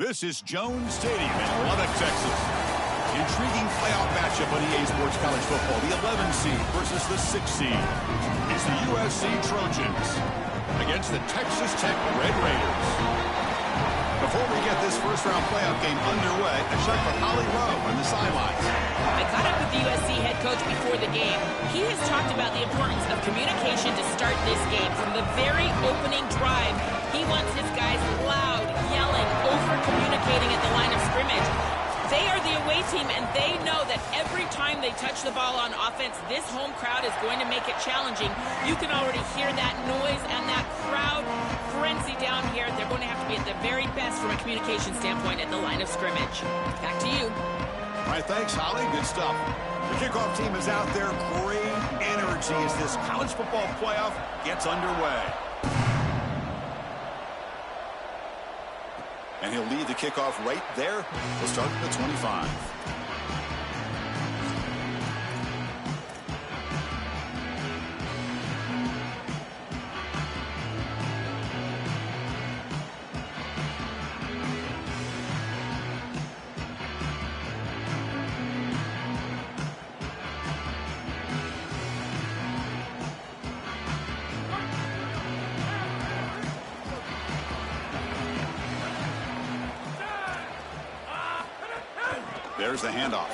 This is Jones Stadium in Lubbock, Texas. Intriguing playoff matchup on EA Sports College Football. The 11 seed versus the 6 seed is the USC Trojans against the Texas Tech Red Raiders. Before we get this first-round playoff game underway, a shot for Holly Rowe on the sidelines. I caught up with the USC head coach before the game. He has talked about the importance of communication to start this game. From the very opening drive, he wants his guys loud, yelling, over-communicating at the line of scrimmage. They are the away team, and they know that every time they touch the ball on offense, this home crowd is going to make it challenging. You can already hear that noise and that crowd frenzy down here. They're going to have to be at the very best from a communication standpoint at the line of scrimmage. Back to you. All right, thanks, Holly. Good stuff. The kickoff team is out there. Great energy as this college football playoff gets underway. And he'll lead the kickoff right there. We'll start at the 25. There's the handoff.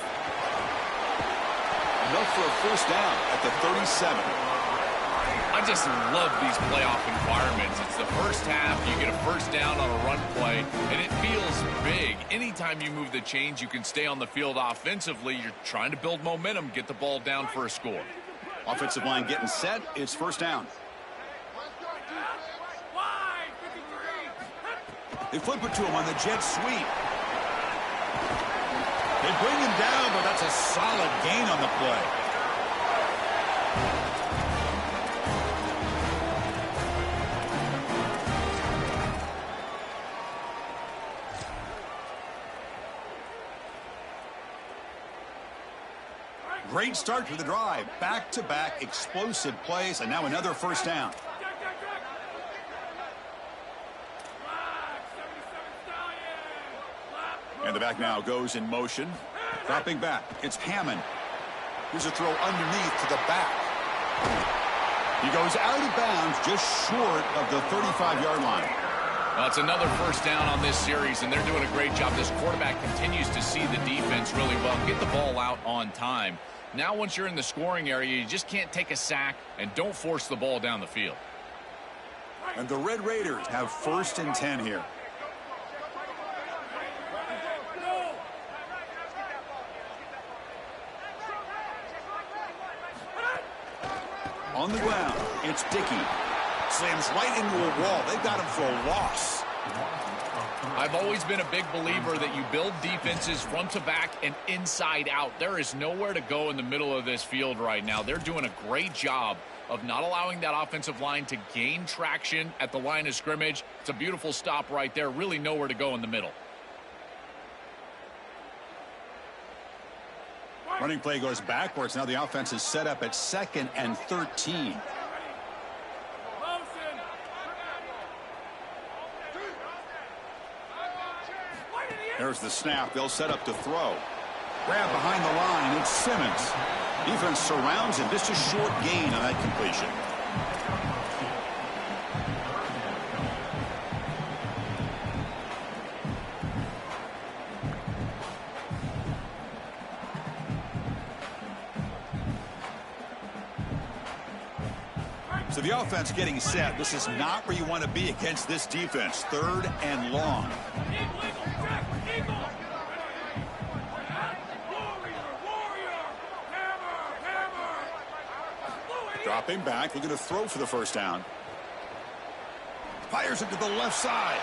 Enough for a first down at the 37. I just love these playoff environments. It's the first half. You get a first down on a run play, and it feels big. Anytime you move the chains, you can stay on the field offensively. You're trying to build momentum, get the ball down for a score. Offensive line getting set. It's first down. They flip it to him on the jet sweep. They bring him down, but that's a solid gain on the play. Great start to the drive. Back-to-back explosive plays, and now another first down. And the back now goes in motion. Dropping back. It's Hammond. Here's a throw underneath to the back. He goes out of bounds just short of the 35-yard line. That's another first down on this series, and they're doing a great job. This quarterback continues to see the defense really well. Get the ball out on time. Now once you're in the scoring area, you just can't take a sack, and don't force the ball down the field. And the Red Raiders have 1st and 10 here. On the ground, it's Dickey. Slams right into a wall. They've got him for a loss. I've always been a big believer that you build defenses front to back and inside out. There is nowhere to go in the middle of this field right now. They're doing a great job of not allowing that offensive line to gain traction at the line of scrimmage. It's a beautiful stop right there. Really nowhere to go in the middle. Running play goes backwards. Now the offense is set up at 2nd and 13. There's the snap. They'll set up to throw. Grab behind the line. It's Simmons. Defense surrounds him. Just a short gain on that completion. So the offense getting set. This is not where you want to be against this defense. 3rd and long. Dropping back, looking to throw for the first down. Fires it to the left side.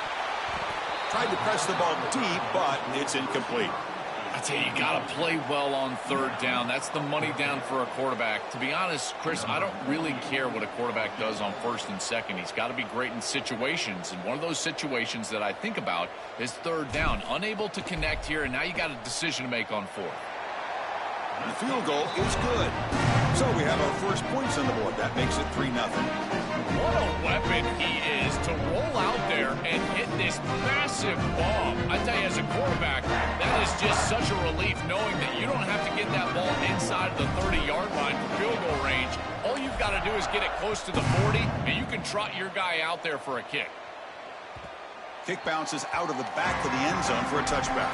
Tried to press the ball deep, but it's incomplete. I tell you, you got to play well on 3rd down. That's the money down for a quarterback. To be honest, Chris, I don't really care what a quarterback does on 1st and 2nd. He's got to be great in situations, and one of those situations that I think about is 3rd down. Unable to connect here, and now you got a decision to make on 4th. The field goal is good. So we have our first points on the board. That makes it 3-0. What a weapon he is to roll out there and hit this massive bomb. I tell you, as a quarterback, that is just such a relief knowing that you don't have to get that ball inside of the 30-yard line for field goal range. All you've got to do is get it close to the 40, and you can trot your guy out there for a kick. Kick bounces out of the back of the end zone for a touchback.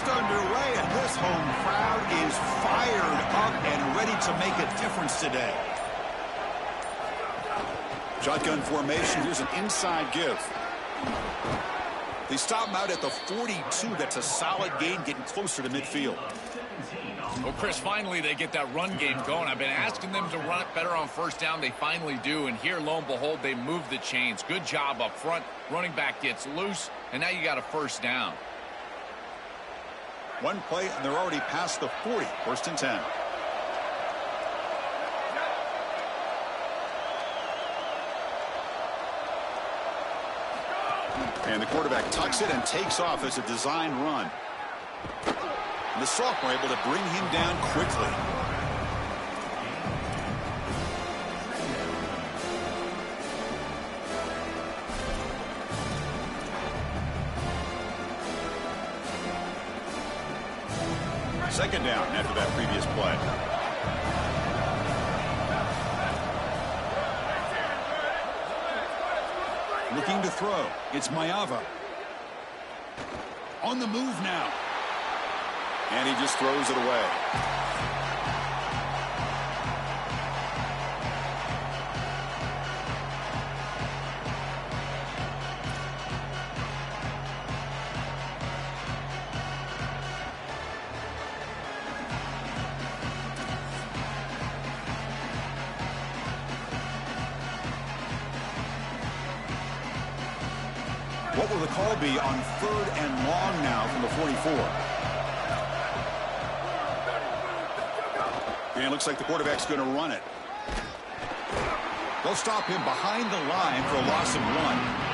Underway, and this home crowd is fired up and ready to make a difference today. Shotgun formation. Here's an inside give. They stop him out at the 42. That's a solid gain, getting closer to midfield. Well, Chris, finally they get that run game going. I've been asking them to run it better on 1st down. They finally do, and here, lo and behold, they move the chains. Good job up front. Running back gets loose, and now you got a 1st down. One play, and they're already past the 40. 1st and 10. And the quarterback tucks it and takes off as a design run. And the sophomore able to bring him down quickly. Second down after that previous play. Looking to throw. It's Mayava. On the move now. And he just throws it away. What will the call be on 3rd and long now from the 44? And it looks like the quarterback's going to run it. They'll stop him behind the line for a loss of 1.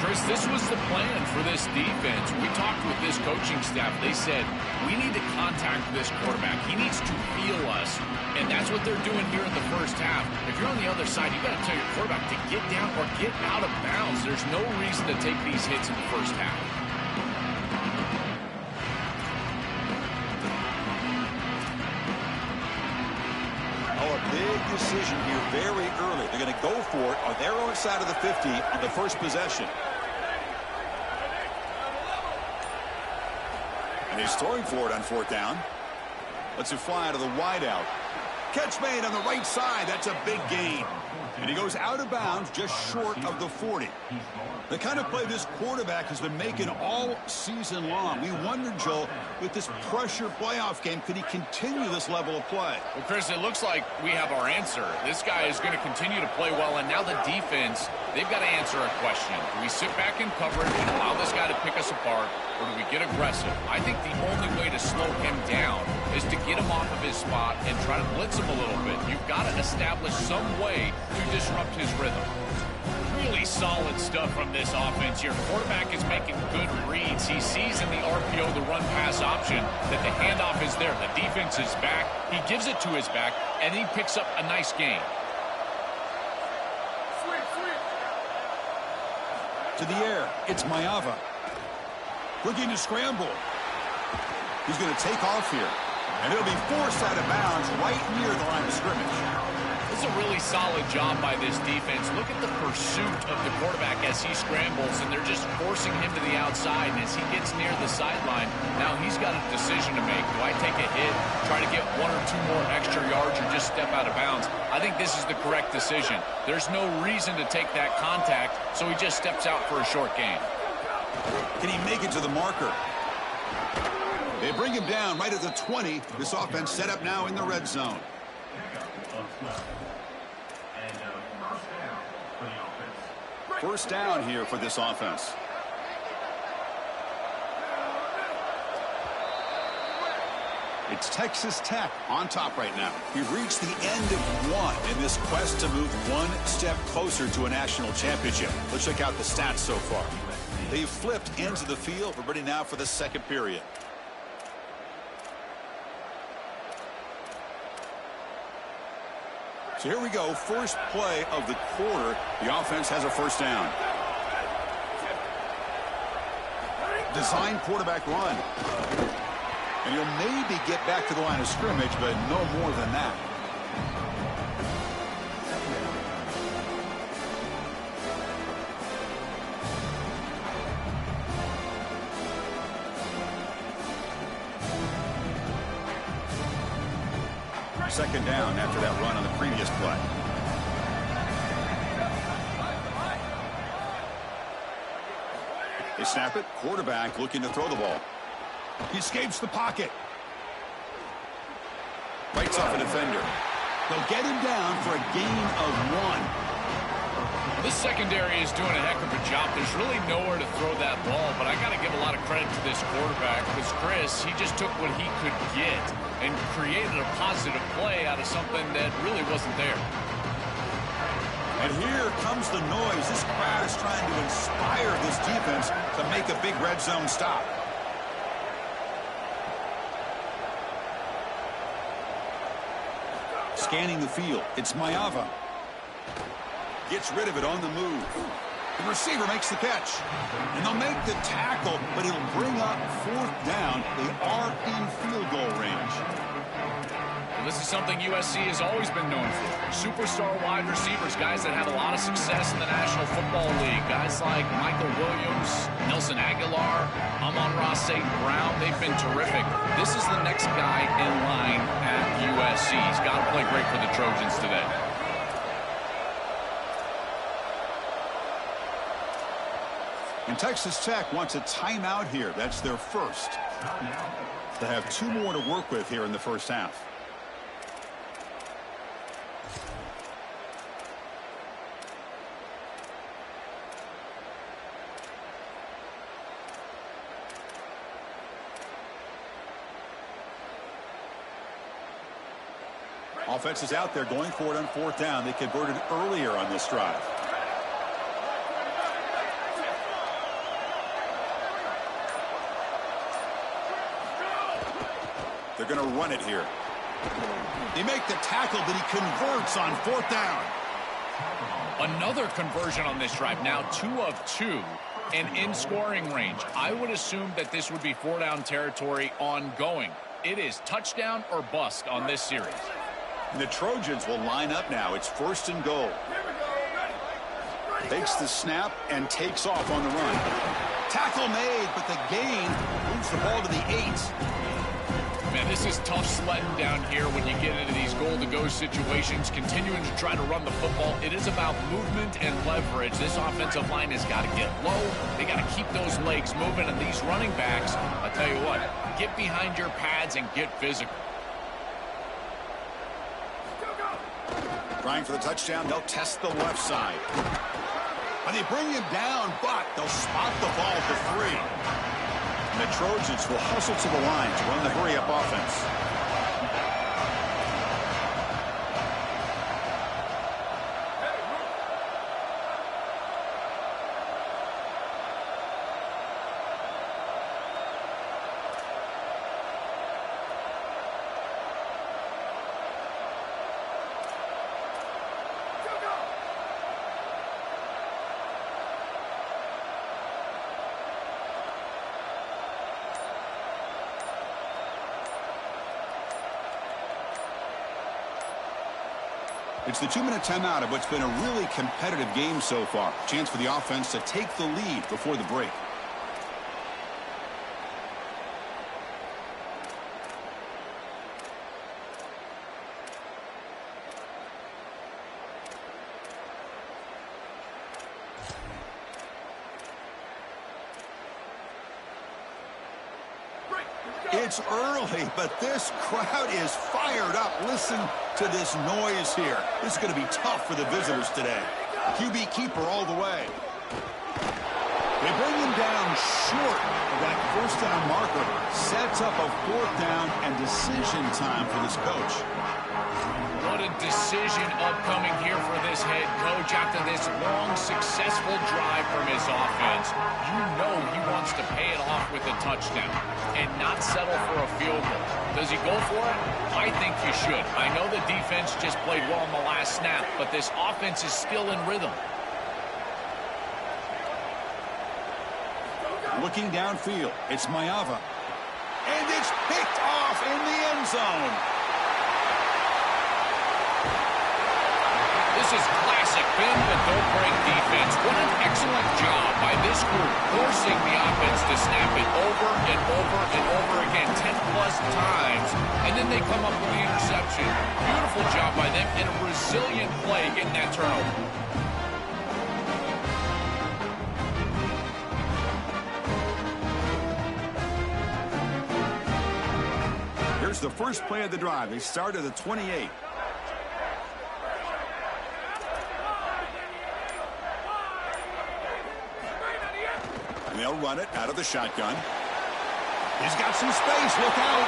Chris, this was the plan for this defense. We talked with this coaching staff. They said, we need to contact this quarterback. He needs to feel us. And that's what they're doing here in the 1st half. If you're on the other side, you got to tell your quarterback to get down or get out of bounds. There's no reason to take these hits in the 1st half. Oh, a big decision here very early. They're going to go for it on their own side of the 50 on the first possession. And he's throwing for it on 4th down. Lets it fly out of the wideout. Catch made on the right side. That's a big gain. And he goes out of bounds just short of the 40. The kind of play this quarterback has been making all season long. We wondered, Joel, with this pressure playoff game, could he continue this level of play? Well, Chris, it looks like we have our answer. This guy is going to continue to play well, and now the defense, they've got to answer a question. Do we sit back in coverage and allow this guy to pick us apart, or do we get aggressive? I think the only way to slow him down is to get him off of his spot and try to blitz him a little bit. You've got to establish some way to disrupt his rhythm. Really solid stuff from this offense. Your quarterback is making good reads. He sees in the RPO, the run-pass option, that the handoff is there. The defense is back. He gives it to his back, and he picks up a nice gain. To the air, it's Mayava. Looking to scramble. He's going to take off here. And it'll be forced out of bounds right near the line of scrimmage. This is a really solid job by this defense. Look at the pursuit of the quarterback as he scrambles, and they're just forcing him to the outside. And as he gets near the sideline, now he's got a decision to make. Do I take a hit, try to get 1 or 2 more extra yards, or just step out of bounds? I think this is the correct decision. There's no reason to take that contact, so he just steps out for a short gain. Can he make it to the marker? They bring him down right at the 20. This offense set up now in the red zone. First down here for this offense. It's Texas Tech on top right now. We've reached the end of one in this quest to move one step closer to a national championship. Let's check out the stats so far. They've flipped ends of the field. We're ready now for the second period. So here we go, first play of the quarter. The offense has a first down. Design quarterback run. And he'll maybe get back to the line of scrimmage, but no more than that. Second down after that run on the previous play. They snap it. Quarterback looking to throw the ball. He escapes the pocket. Bites off a defender. They'll get him down for a gain of 1. This secondary is doing a heck of a job. There's really nowhere to throw that ball, but I got to give a lot of credit to this quarterback because Chris, he just took what he could get and created a positive play out of something that really wasn't there. And here comes the noise. This crowd is trying to inspire this defense to make a big red zone stop. Scanning the field, it's Mayava. Gets rid of it on the move. The receiver makes the catch. And they'll make the tackle, but it'll bring up fourth down. They are in field goal range. Well, this is something USC has always been known for. Superstar wide receivers, guys that have a lot of success in the National Football League. Guys like Michael Williams, Nelson Aguilar, Amon-Ra St. Brown. They've been terrific. This is the next guy in line at USC. He's got to play great for the Trojans today. And Texas Tech wants a timeout here. That's their first. They have 2 more to work with here in the first half. Offense is out there going for it on fourth down. They converted earlier on this drive. They're going to run it here. They make the tackle, but he converts on fourth down. Another conversion on this drive. Now 2 of 2 and in scoring range. I would assume that this would be 4-down territory ongoing. It is touchdown or bust on this series. And the Trojans will line up now. It's first and goal. Takes the snap and takes off on the run. Tackle made, but the gain moves gets the ball to the 8. Man, this is tough sledding down here when you get into these goal-to-go situations, continuing to try to run the football. It is about movement and leverage. This offensive line has got to get low. They got to keep those legs moving, and these running backs, I tell you what, get behind your pads and get physical. Trying for the touchdown, they'll test the left side. And they bring him down, but they'll spot the ball for 3. And the Trojans will hustle to the line to run the hurry-up offense. It's the 2-minute timeout of what's been a really competitive game so far. Chance for the offense to take the lead before the break. It's early, but this crowd is fired up. Listen to this noise here. This is going to be tough for the visitors today. QB keeper all the way. They bring him down short of that first down marker. Sets up a 4th down and decision time for this coach. What a decision upcoming here for this head coach after this long, successful drive from his offense. You know he wants to pay it off with a touchdown and not settle for a field goal. Does he go for it? I think you should. I know the defense just played well on the last snap, but this offense is still in rhythm. Looking downfield, it's Mayava. And it's picked off in the end zone. This is classic bend but don't break defense. What an excellent job by this group, forcing the offense to snap it over and over and over again 10-plus times, and then they come up with the interception. Beautiful job by them, and a resilient play getting that turnover. Here's the first play of the drive. They start at the 28. They'll run it out of the shotgun. He's got some space. Look out.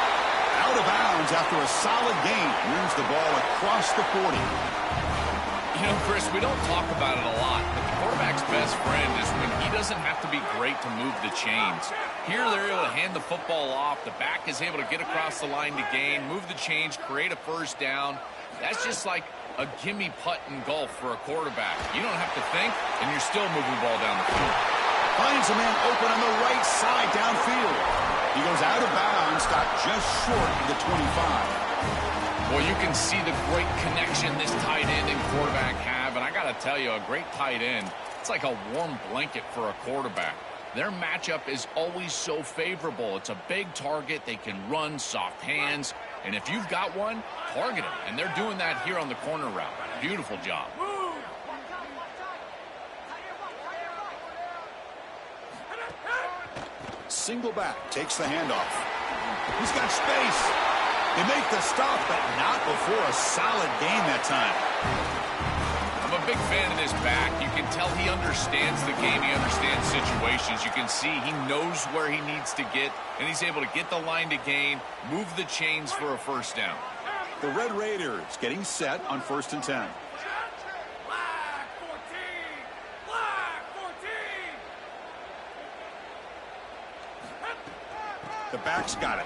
Out of bounds after a solid gain. Moves the ball across the 40. You know, Chris, we don't talk about it a lot, but the quarterback's best friend is when he doesn't have to be great to move the chains. Here they're able to hand the football off. The back is able to get across the line to gain, move the chains, create a first down. That's just like a gimme putt in golf for a quarterback. You don't have to think, and you're still moving the ball down the field. Finds a man open on the right side downfield. He goes out of bounds, stopped just short of the 25. Well, you can see the great connection this tight end and quarterback have. And I got to tell you, a great tight end, it's like a warm blanket for a quarterback. Their matchup is always so favorable. It's a big target. They can run, soft hands. And if you've got one, target him. And they're doing that here on the corner route. Beautiful job. Single back, takes the handoff. He's got space. They make the stop, but not before a solid gain that time. I'm a big fan of this back. You can tell he understands the game. He understands situations. You can see he knows where he needs to get, and he's able to get the line to gain, move the chains for a first down. The Red Raiders getting set on 1st and 10. The back's got it.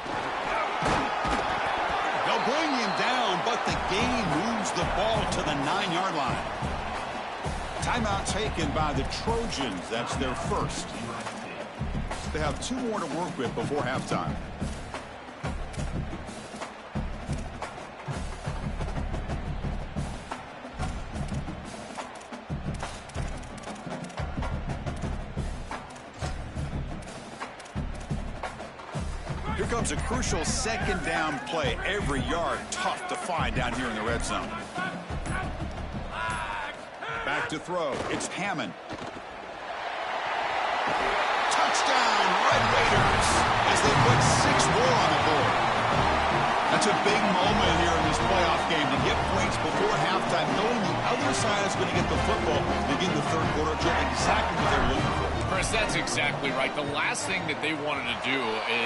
They'll bring him down, but the gain moves the ball to the 9-yard line. Timeout taken by the Trojans. That's their first. They have 2 more to work with before halftime. Here comes a crucial second down play. Every yard tough to find down here in the red zone. Back to throw. It's Hammond. Touchdown, Red Raiders, as they put 6 more on the board. That's a big moment here in this playoff game to get points before halftime, knowing the other side is going to get the football to begin the third quarter, doing exactly what they're looking for. Chris, that's exactly right. The last thing that they wanted to do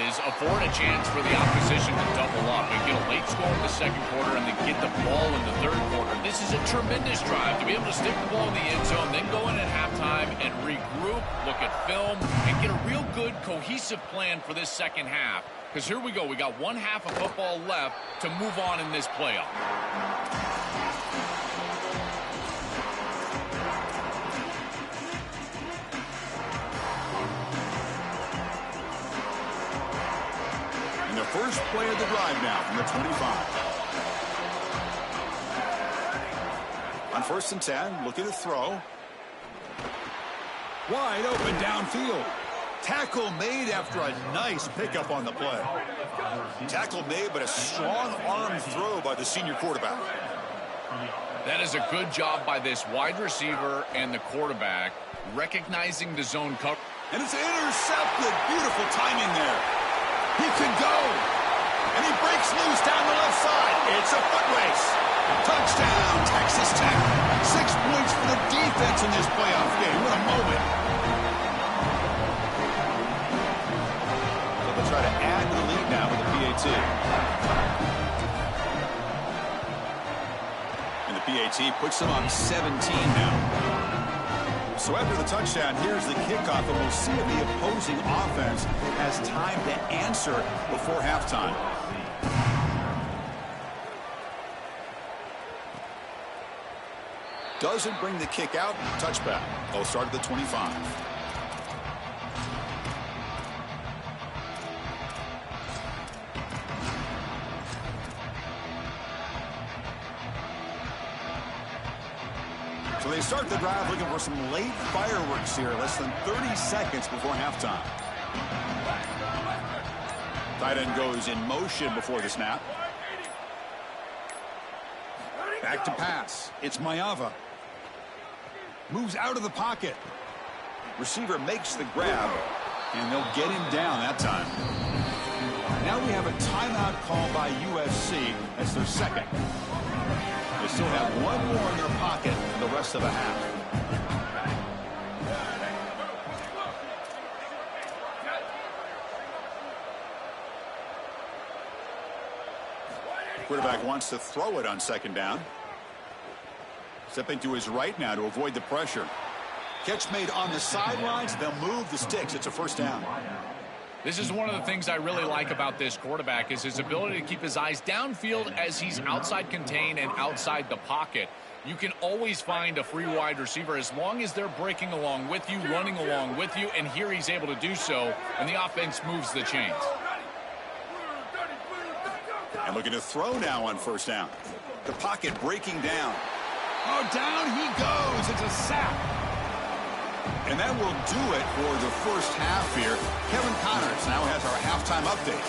is afford a chance for the opposition to double up and get a late score in the second quarter and then get the ball in the third quarter. This is a tremendous drive to be able to stick the ball in the end zone, then go in at halftime and regroup, look at film, and get a real good cohesive plan for this second half. Because here we go. We got one half of football left to move on in this playoff. And the first play of the drive now from the 25. On 1st and 10, looking to throw. Wide open downfield. Tackle made after a nice pickup on the play. Tackle made, but a strong arm throw by the senior quarterback. That is a good job by this wide receiver and the quarterback, recognizing the zone cover. And it's intercepted. Beautiful timing there. He can go. And he breaks loose down the left side. It's a foot race. Touchdown, Texas Tech. 6 points for the defense in this playoff game. What a moment. So they'll try to add to the lead now with the PAT. And the PAT puts them on 17 now. So after the touchdown, here's the kickoff, and we'll see if the opposing offense has time to answer before halftime. Doesn't bring the kick out. Touchback. They'll start at the 25. So they start the drive looking for some late fireworks here. Less than 30 seconds before halftime. Tight end goes in motion before the snap. Back to pass. It's Mayava. Moves out of the pocket. Receiver makes the grab, and they'll get him down that time. Now we have a timeout call by USC. That's their second. They still have one more in their pocket for the rest of the half. Quarterback wants to throw it on second down. Stepping to his right now to avoid the pressure. Catch made on the sidelines. They'll move the sticks. It's a first down. This is one of the things I really like about this quarterback is his ability to keep his eyes downfield as he's outside contained and outside the pocket. You can always find a free wide receiver as long as they're breaking along with you, running along with you, and here he's able to do so, and the offense moves the chains. And looking to throw now on first down. The pocket breaking down. Oh, down he goes. It's a sack. And that will do it for the first half here. Kevin Connors now has our halftime update.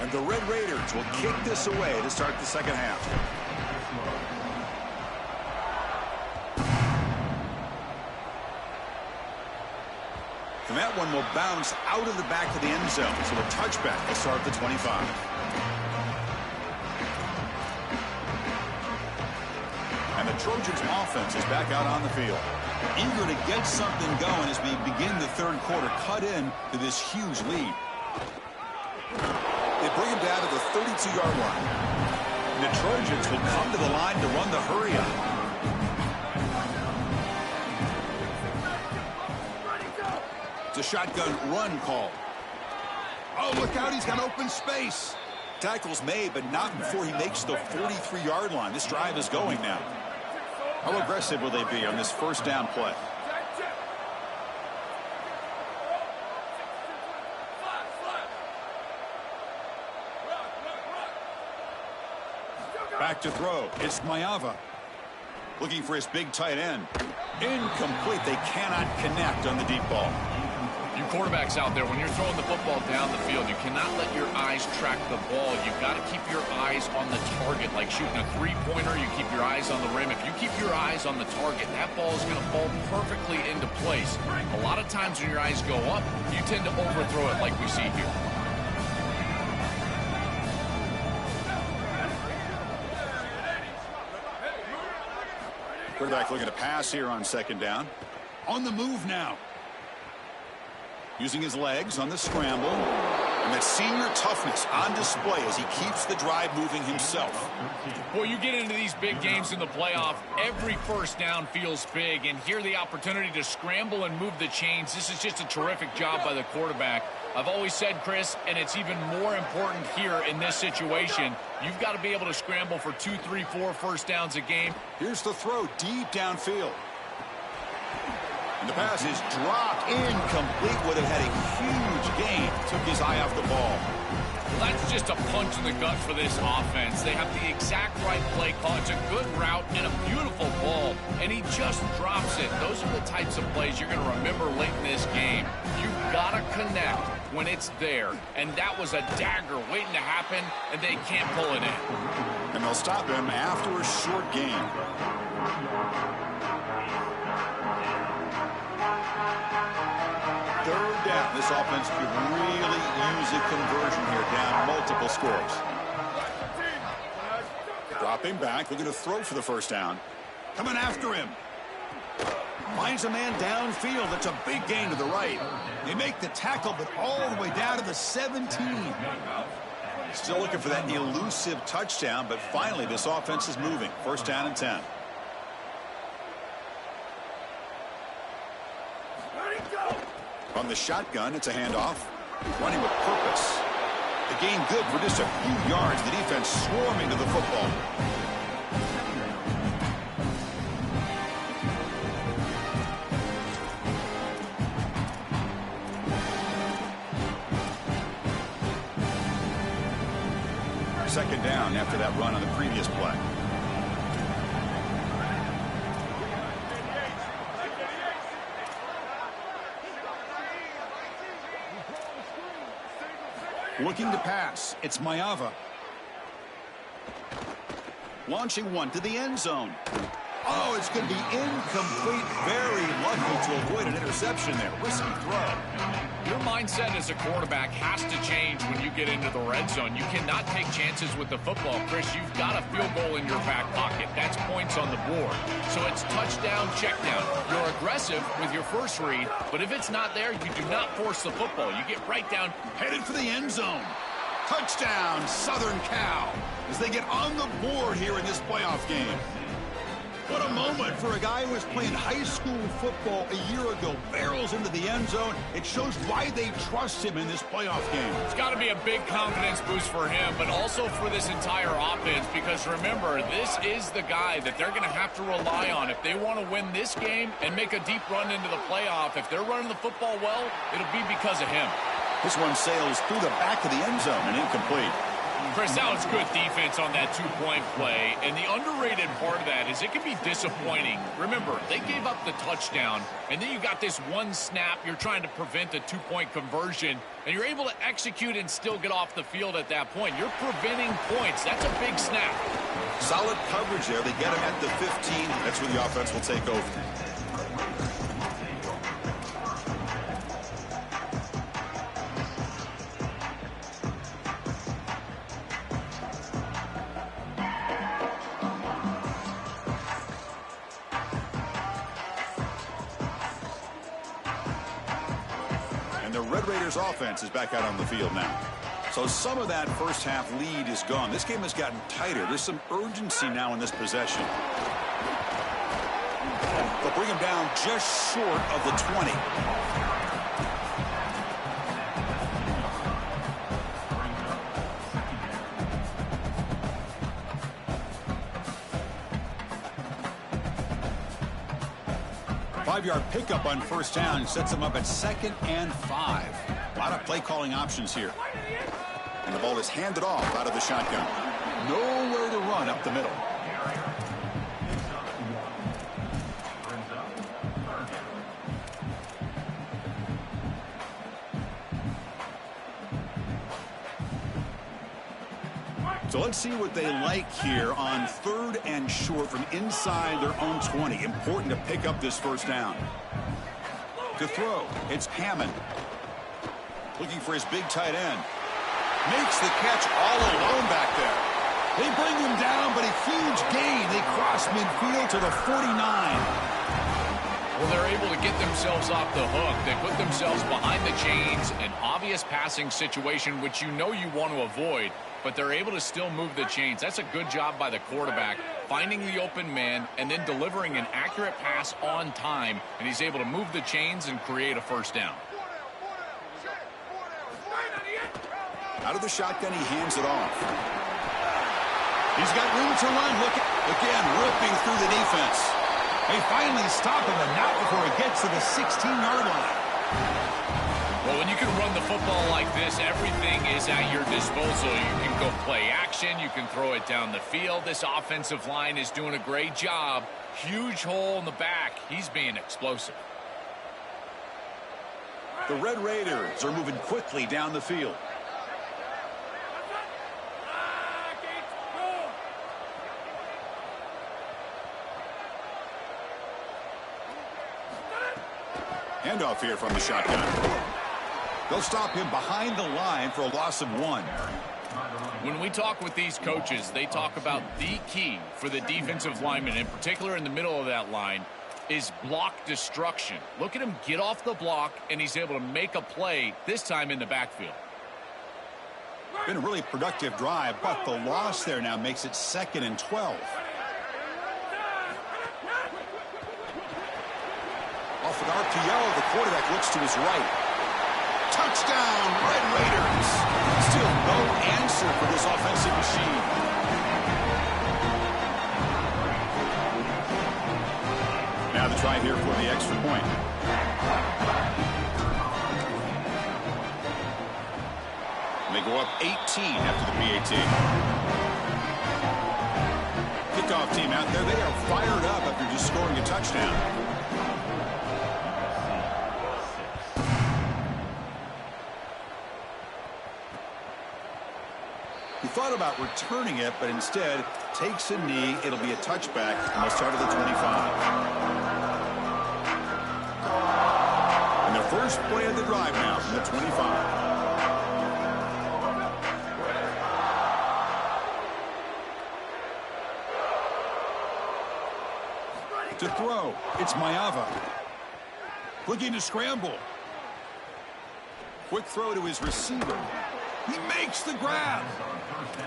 And the Red Raiders will kick this away to start the second half. And that one will bounce out of the back of the end zone. So a touchback will start at the 25. And the Trojans offense is back out on the field. Eager to get something going as we begin the third quarter. Cut in to this huge lead. They bring him down to the 32-yard line. And the Trojans will come to the line to run the hurry-up. It's a shotgun run call. Oh, look out. He's got open space. Tackle's made, but not before he makes the 43-yard line. This drive is going now. How aggressive will they be on this first down play? Back back to throw. It's Mayava. Looking for his big tight end. Incomplete. They cannot connect on the deep ball. You quarterbacks out there, when you're throwing the football down the field, you cannot let your eyes track the ball. You've got to keep your eyes on the target. Like shooting a three-pointer, you keep your eyes on the rim. If you keep your eyes on the target, that ball is going to fall perfectly into place. A lot of times when your eyes go up, you tend to overthrow it like we see here. Quarterback looking to pass here on second down. On the move now. Using his legs on the scramble. And that senior toughness on display as he keeps the drive moving himself. Boy, you get into these big games in the playoff, every first down feels big. And here the opportunity to scramble and move the chains. This is just a terrific job by the quarterback. I've always said, Chris, and it's even more important here in this situation, you've got to be able to scramble for 2, 3, 4 first downs a game. Here's the throw deep downfield. And the pass is dropped incomplete. Would have had a huge gain. Took his eye off the ball. Well, that's just a punch in the gut for this offense. They have the exact right play call. It's a good route and a beautiful ball, and he just drops it. Those are the types of plays you're going to remember late in this game. You've got to connect when it's there, and that was a dagger waiting to happen, and they can't pull it in. And they'll stop him after a short game. Third down. This offense could really use a conversion here, down multiple scores. Dropping back, looking to throw for the first down. Coming after him. Finds a man downfield. That's a big gain to the right. They make the tackle, but all the way down to the 17. Still looking for that elusive touchdown, but finally this offense is moving. First down and 10. From the shotgun, it's a handoff. Running with purpose. The gain good for just a few yards. The defense swarming to the football. Second down after that run on the previous play. Looking to pass. It's Mayava. Launching one to the end zone. Oh, it's going to be incomplete. Very lucky to avoid an interception there. Risky throw. Your mindset as a quarterback has to change when you get into the red zone. You cannot take chances with the football, Chris. You've got a field goal in your back pocket. That's points on the board. So it's touchdown, check down. You're aggressive with your first read, but if it's not there, you do not force the football. You get right down. Headed for the end zone. Touchdown, Southern Cal, as they get on the board here in this playoff game. What a moment for a guy who was playing high school football a year ago. Barrels into the end zone. It shows why they trust him in this playoff game. It's got to be a big confidence boost for him, but also for this entire offense, because remember, this is the guy that they're going to have to rely on if they want to win this game and make a deep run into the playoff. If they're running the football well, it'll be because of him. This one sails through the back of the end zone and incomplete. Chris, that was good defense on that two-point play, and the underrated part of that is it can be disappointing. Remember, they gave up the touchdown, and then you got this one snap. You're trying to prevent a two-point conversion, and you're able to execute and still get off the field at that point. You're preventing points. That's a big snap. Solid coverage there. They get him at the 15. That's where the offense will take over. The Red Raiders offense is back out on the field now. So some of that first half lead is gone. This game has gotten tighter. There's some urgency now in this possession. They'll bring him down just short of the 20. Five-yard pickup on first down sets them up at 2nd and 5. A lot of play calling options here. And the ball is handed off out of the shotgun. nowhere to run up the middle. So let's see what they like here on 3rd and short from inside their own 20. Important to pick up this first down. To throw, it's Hammond. Looking for his big tight end. Makes the catch all alone back there. They bring him down, but a huge gain. They cross midfield to the 49. Well, they're able to get themselves off the hook. They put themselves behind the chains, an obvious passing situation, which you know you want to avoid, but they're able to still move the chains. That's a good job by the quarterback, finding the open man and then delivering an accurate pass on time, and he's able to move the chains and create a first down. Out of the shotgun, he hands it off. He's got room to run. Look again, ripping through the defense. They finally stop him, and not before he gets to the 16-yard line. Well, when you can run the football like this, everything is at your disposal. You can go play action. You can throw it down the field. This offensive line is doing a great job. Huge hole in the back. He's being explosive. The Red Raiders are moving quickly down the field. Handoff here from the shotgun. They'll stop him behind the line for a loss of 1. When we talk with these coaches, they talk about the key for the defensive lineman, in particular in the middle of that line, is block destruction. Look at him get off the block, and he's able to make a play, this time in the backfield. Been a really productive drive, but the loss there now makes it 2nd and 12. Off an RPO, the quarterback looks to his right. Touchdown, Red Raiders. Still no answer for this offensive machine. Now the try here for the extra point. And they go up 18 after the PAT. Kickoff team out there. They are fired up after just scoring a touchdown. He thought about returning it, but instead takes a knee. It'll be a touchback, and they'll start at the 25. And their first play of the drive now from the 25. To throw, it's Maeva. Looking to scramble. Quick throw to his receiver. He makes the grab.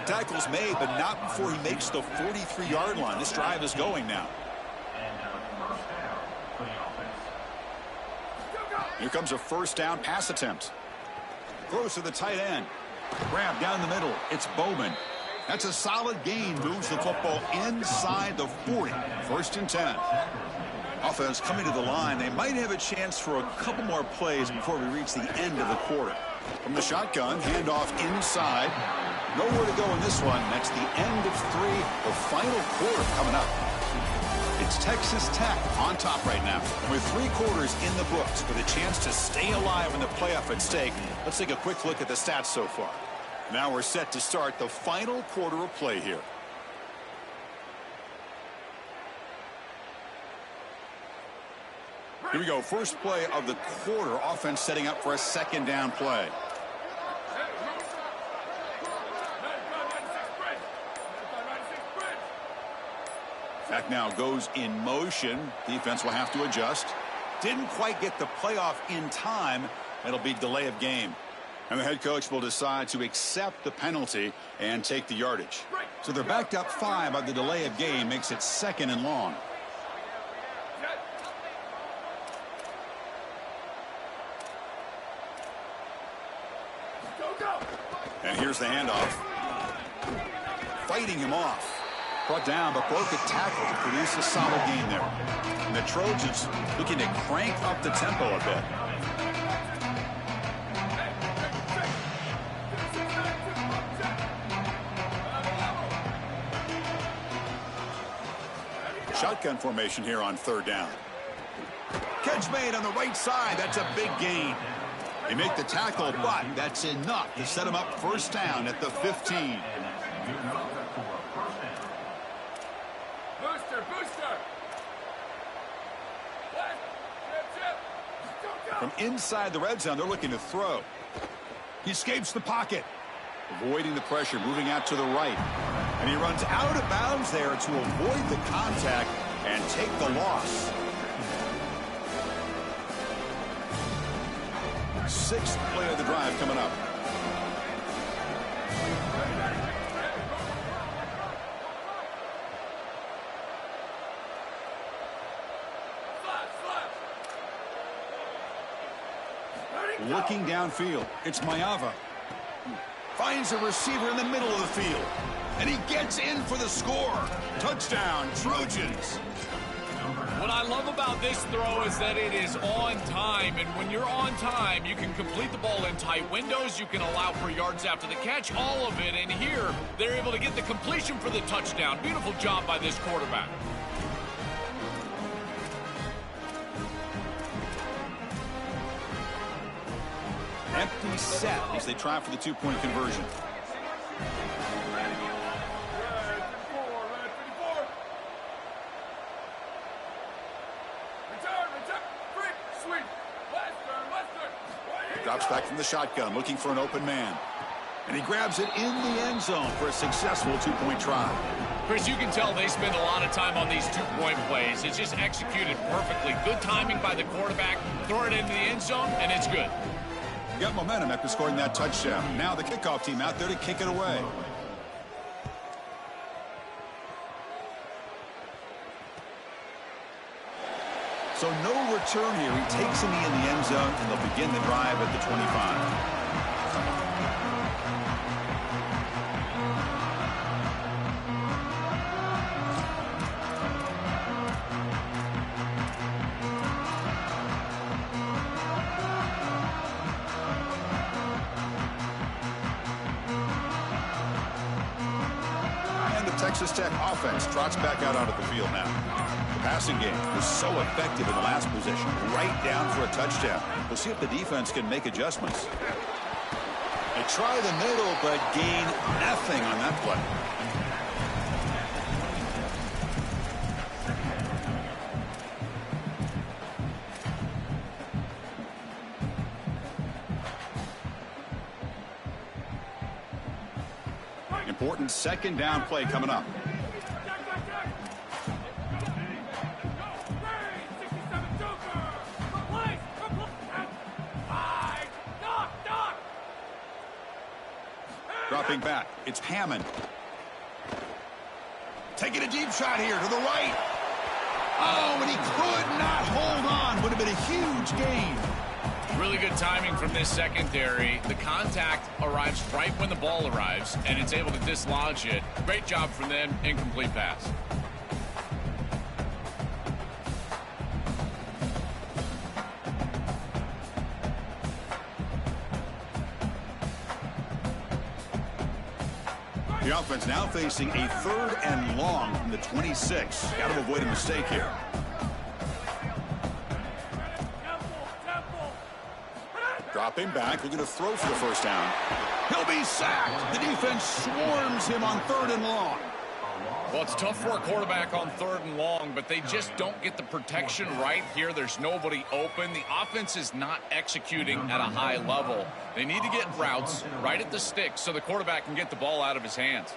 Tackle's made, but not before he makes the 43-yard line. This drive is going now. Here comes a first down pass attempt. Throws to the tight end. Grab down the middle. It's Bowman. That's a solid gain. Moves the football inside the 40. 1st and 10. Offense coming to the line. They might have a chance for a couple more plays before we reach the end of the quarter. From the shotgun, handoff inside. Nowhere to go in this one. That's the end of 3. The final quarter coming up. It's Texas Tech on top right now. And with 3 quarters in the books with a chance to stay alive in the playoff at stake, let's take a quick look at the stats so far. Now we're set to start the final quarter of play here. Here we go. First play of the quarter. Offense setting up for a 2nd down play. Back now goes in motion. Defense will have to adjust. Didn't quite get the playoff in time. It'll be delay of game. And the head coach will decide to accept the penalty and take the yardage. So they're backed up 5 on the delay of game. Makes it 2nd and long. And here's the handoff. Fighting him off. Brought down, but broke a tackle to produce a solid gain there. And the Trojans looking to crank up the tempo a bit. Shotgun formation here on third down. Catch made on the right side. That's a big gain. They make the tackle, but that's enough to set him up first down at the 15. From inside the red zone, they're looking to throw. He escapes the pocket, avoiding the pressure, moving out to the right. And he runs out of bounds there to avoid the contact and take the loss. Sixth play of the drive coming up. Looking downfield, it's Mayava. Finds a receiver in the middle of the field. And he gets in for the score. Touchdown, Trojans. What I love about this throw is that it is on time, and when you're on time, you can complete the ball in tight windows, you can allow for yards after the catch, all of it, and here, they're able to get the completion for the touchdown. Beautiful job by this quarterback. Empty set as they try for the two-point conversion. Drops back from the shotgun, looking for an open man. And he grabs it in the end zone for a successful two-point try. Chris, you can tell they spend a lot of time on these two-point plays. It's just executed perfectly. Good timing by the quarterback. Throw it into the end zone, and it's good. Got momentum after scoring that touchdown. Now the kickoff team out there to kick it away. So no return here. He takes a knee in the end zone, and they'll begin the drive at the 25. Texas Tech offense trots back out onto the field now. The passing game was so effective in the last possession, right down for a touchdown. We'll see if the defense can make adjustments. They try the middle, but gain nothing on that play. Important second down play coming up. Dropping back, it's Hammond. Taking a deep shot here to the right. Oh, and he could not hold on. Would have been a huge gain. Really good timing from this secondary. The contact arrives right when the ball arrives, and it's able to dislodge it. Great job from them. Incomplete pass. The offense now facing a third and long from the 26. Got to avoid a mistake here. Dropping back, looking to throw for the first down. He'll be sacked. The defense swarms him on third and long. Well, it's tough for a quarterback on third and long, but they just don't get the protection right here. There's nobody open. The offense is not executing at a high level. They need to get routes right at the sticks so the quarterback can get the ball out of his hands.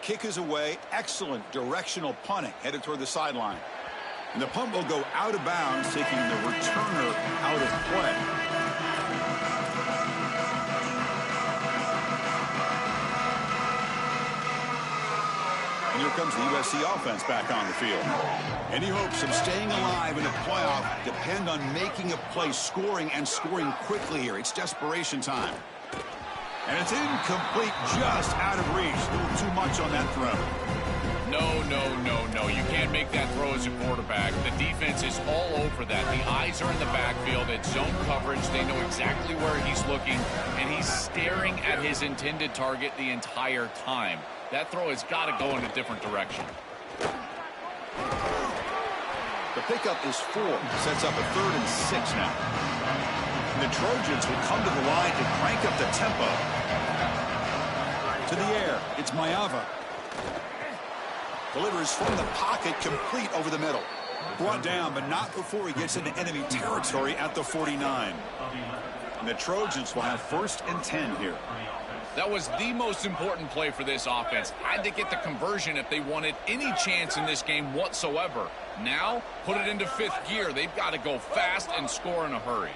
Kick is away. Excellent directional punting headed toward the sideline. And the punt will go out of bounds, taking the returner out of play. And here comes the USC offense back on the field. Any hopes of staying alive in a playoff depend on making a play, scoring, and scoring quickly here. It's desperation time. And it's incomplete, just out of reach. A little too much on that throw. No. You can't make that throw as a quarterback. The defense is all over that. The eyes are in the backfield. It's zone coverage. They know exactly where he's looking, and he's staring at his intended target the entire time. That throw has got to go in a different direction. The pickup is 4. Sets up a 3rd and 6 now. And the Trojans will come to the line to crank up the tempo. To the air. It's Maeva. Delivers from the pocket, complete over the middle. Brought down, but not before he gets into enemy territory at the 49. And the Trojans will have 1st and 10 here. That was the most important play for this offense. Had to get the conversion if they wanted any chance in this game whatsoever. Now, put it into 5th gear. They've got to go fast and score in a hurry.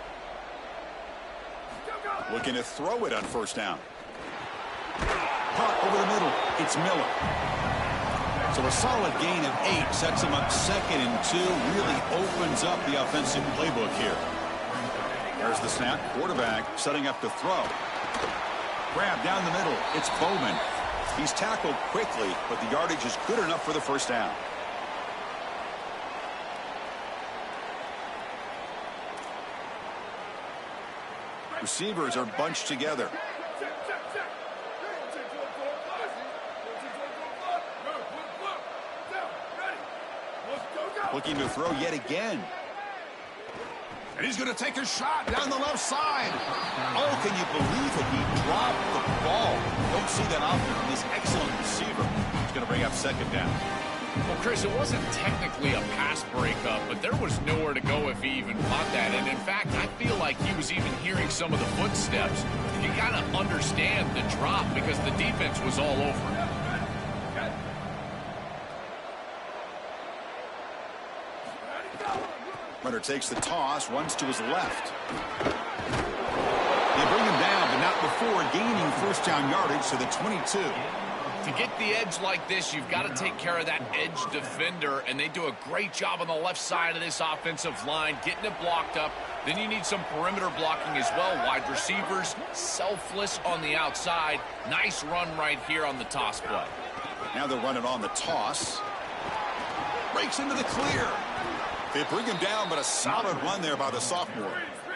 Looking to throw it on 1st down. Caught over the middle. It's Miller. So a solid gain of 8 sets him up 2nd and 2. Really opens up the offensive playbook here. There's the snap. Quarterback setting up to throw. Grab down the middle. It's Bowman. He's tackled quickly, but the yardage is good enough for the 1st down. Receivers are bunched together. Looking to throw yet again. And he's going to take a shot down the left side. Oh, can you believe it? He dropped the ball. Don't see that often from this excellent receiver. He's going to bring up 2nd down. Well, Chris, it wasn't technically a pass breakup, but there was nowhere to go if he even caught that. And in fact, I feel like he was even hearing some of the footsteps. You got to understand the drop because the defense was all over him. Runner takes the toss, runs to his left. They bring him down, but not before gaining 1st down yardage to the 22. To get the edge like this, you've got to take care of that edge defender, and they do a great job on the left side of this offensive line, getting it blocked up. Then you need some perimeter blocking as well. Wide receivers, selfless on the outside. Nice run right here on the toss play. Now they're running on the toss. Breaks into the clear. They bring him down, but a solid run there by the sophomore.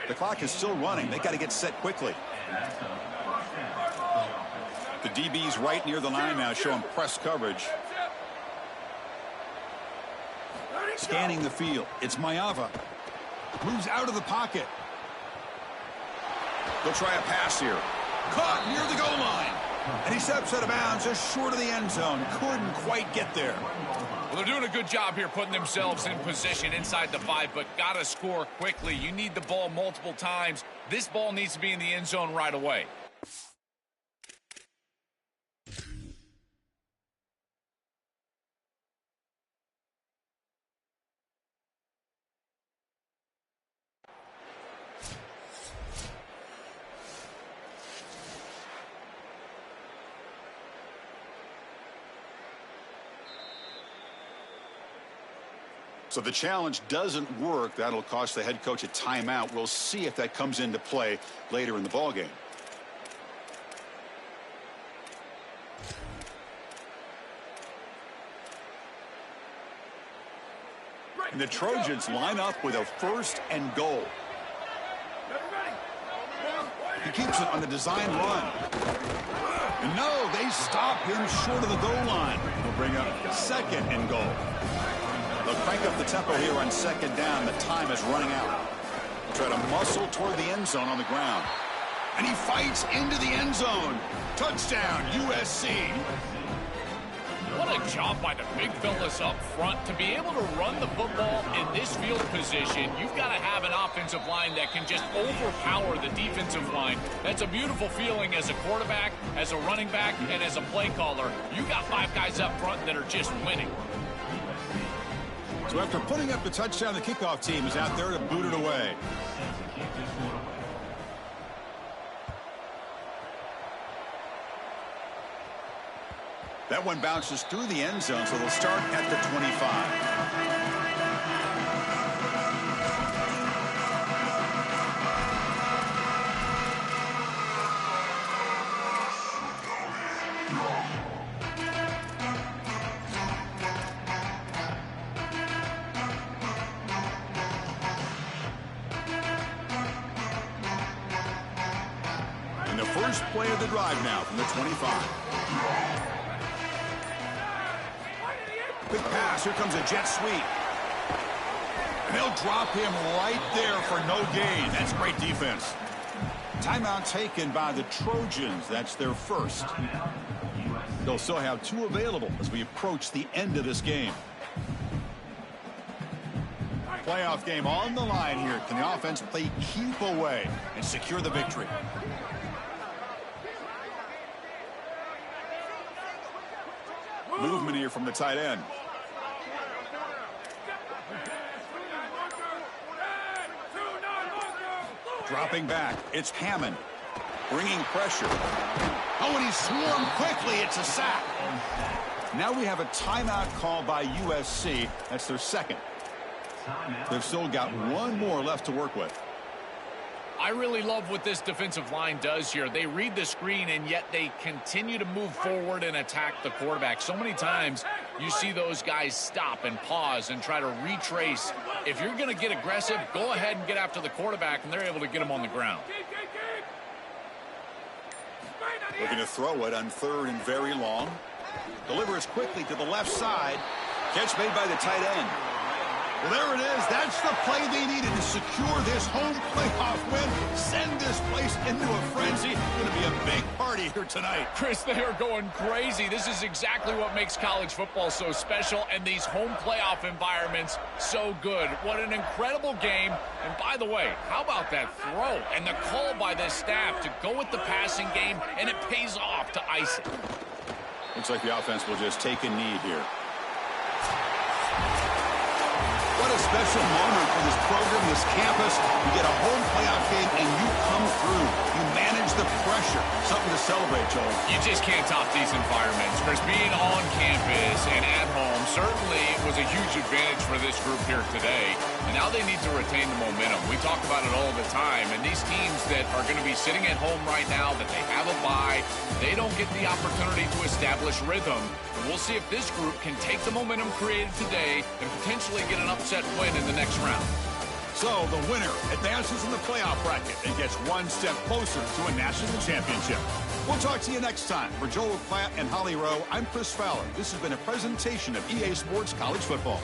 The clock is still running. They got to get set quickly. The DB's right near the line now, showing press coverage. Scanning the field. It's Maeva. Moves out of the pocket. They'll try a pass here. Caught near the goal line. And he steps out of bounds just short of the end zone. Couldn't quite get there. Well, they're doing a good job here putting themselves in position inside the 5, but got to score quickly. You need the ball multiple times. This ball needs to be in the end zone right away. So the challenge doesn't work. That'll cost the head coach a timeout. We'll see if that comes into play later in the ballgame. And the Trojans line up with a 1st and goal. He keeps it on the design run. And no, they stop him short of the goal line. We'll bring up 2nd and goal. They'll crank up the tempo here on 2nd down. The time is running out. They'll try to muscle toward the end zone on the ground. And he fights into the end zone. Touchdown, USC. What a job by the big fellas up front. To be able to run the football in this field position, you've got to have an offensive line that can just overpower the defensive line. That's a beautiful feeling as a quarterback, as a running back, and as a play caller. You got 5 guys up front that are just winning. So after putting up the touchdown, the kickoff team is out there to boot it away. That one bounces through the end zone, so they'll start at the 25. And the first play of the drive now from the 25. Quick pass. Here comes a jet sweep. And they'll drop him right there for no gain. That's great defense. Timeout taken by the Trojans. That's their first. They'll still have 2 available as we approach the end of this game. Playoff game on the line here. Can the offense play keep away and secure the victory? Movement here from the tight end. Dropping back. It's Hammond. Bringing pressure. Oh, and he swarmed quickly. It's a sack. Now we have a timeout call by USC. That's their second. They've still got 1 more left to work with. I really love what this defensive line does here. They read the screen, and yet they continue to move forward and attack the quarterback. So many times you see those guys stop and pause and try to retrace. If you're going to get aggressive, go ahead and get after the quarterback, and they're able to get him on the ground. Looking to throw it on 3rd and very long. Delivers quickly to the left side. Catch made by the tight end. Well, there it is. That's the play they needed to secure this home playoff win. Send this place into a frenzy. It's going to be a big party here tonight. Chris, they are going crazy. This is exactly what makes college football so special and these home playoff environments so good. What an incredible game. And by the way, how about that throw and the call by this staff to go with the passing game, and it pays off to ice it. Looks like the offense will just take a knee here. What a special moment for this program, this campus. You get a home playoff game, and you come through. You manage the pressure. Something to celebrate, Joel. You just can't top these environments. Chris, being on campus and at home certainly was a huge advantage for this group here today. And now they need to retain the momentum. We talk about it all the time. And these teams that are going to be sitting at home right now, that they have a bye, they don't get the opportunity to establish rhythm. And we'll see if this group can take the momentum created today and potentially get an upset win in the next round. So the winner advances in the playoff bracket and gets 1 step closer to a national championship. We'll talk to you next time. For Joel Platt and Holly Rowe, I'm Chris Fowler. This has been a presentation of EA Sports College Football.